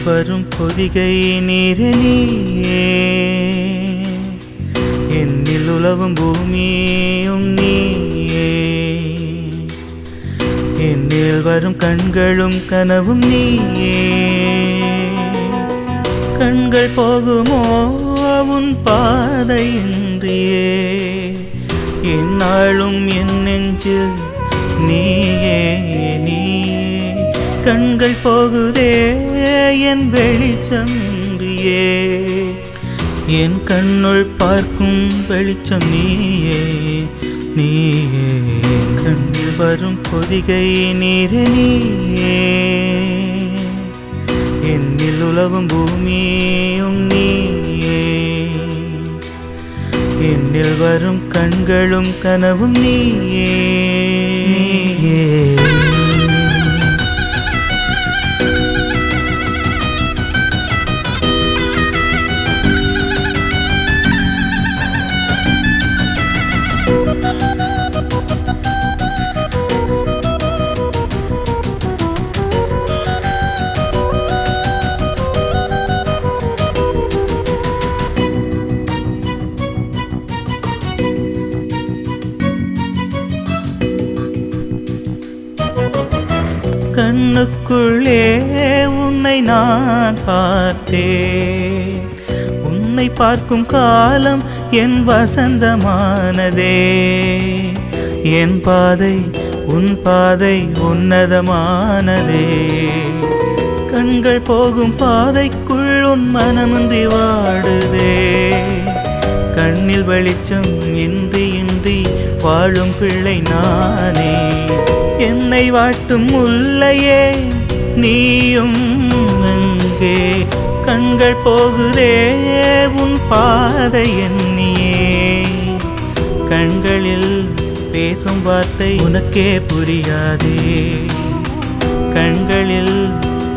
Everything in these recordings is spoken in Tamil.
வரும் பொதிகை நீரனியே என்னில் உலவும் பூமியும் நீயே என்னில் வரும் கண்களும் கனவும் நீயே கண்கள் போகுமோ உன் பாதையின்றியே என்னாலும் என் நெஞ்சில் நீயே நீயே கண்கள் போகுதே என் வெளிச்சமின்றியே என் கண்ணுள் பார்க்கும் வெளிச்சம் நீயே நீயே கண்ணில் வரும் பொதிகை நீரனியே என்னில் உலவும் பூமியும் நீயே என்னில் வரும் கண்களும் கனவும் நீயே நீயே கண்ணுக்குள்ளே உன்னை நான் பார்த்தேன் உன்னை பார்க்கும் காலம் என் வசந்தமானதே என் பாதை உன் பாதை உன்னதமானதே கண்கள் போகும் பாதைக்குள் உன் மனமுந்தி வாடுதே கண்ணில் வெளிச்சம் இன்றி இன்றி வாழும் பிள்ளை நானே என்னை வாட்டும் முல்லையே நீயும் எங்கே கண்கள் போகுதே உன் பாதை எண்ணியே கண்களில் பேசும் வார்த்தை உனக்கே புரியாதே கண்களில்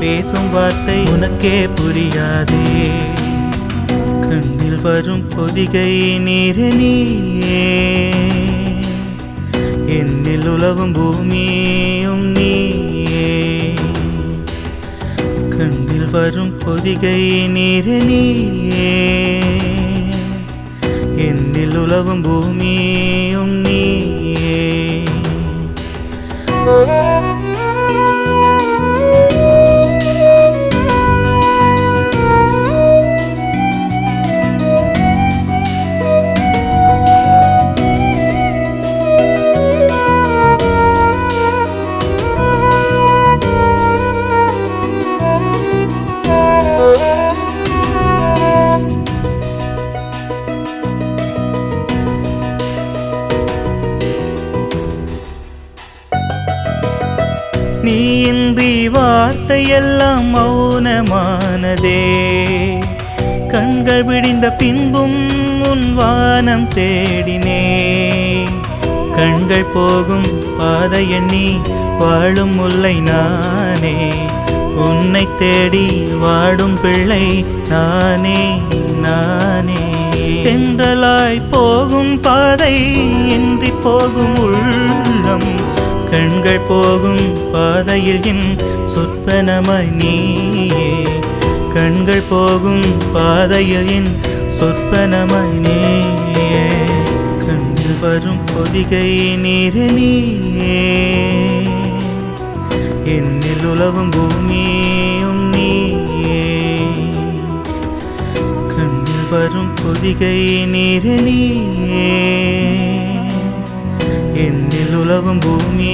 பேசும் வார்த்தை உனக்கே புரியாதே கண்ணில் வரும் பொதிகை நீரனியே என்னில் உலவும் பூமியும் நீயே கண்ணில் வரும் பொதிகை நீரனியே என்னில் உலவும் பூமியும் நீயே நீ இன்றி வார்த்தையெல்லாம் மௌனமானதே கண்கள் விடிந்த பின்பும் உன் வானம் தேடினே கண்கள் போகும் பாதை எண்ணி வாழும் முல்லை நானே உன்னை தேடி வாடும் பிள்ளை நானே நானே தென்றலாய் போகும் பாதை இன்றி போகும் உள்ளம் கண்கள் போகும் பாதையில் என் சொற்பனமாய் நீயே கண்கள் போகும் பாதையில் என் சொற்பனமாய் நீயே கண்ணில் வரும் பொதிகை நீரனியே என்னில் உலவும் பூமியும் நீயே கண்ணில் வரும் பொதிகை நீரனியே என்னில் உலவும் பூமி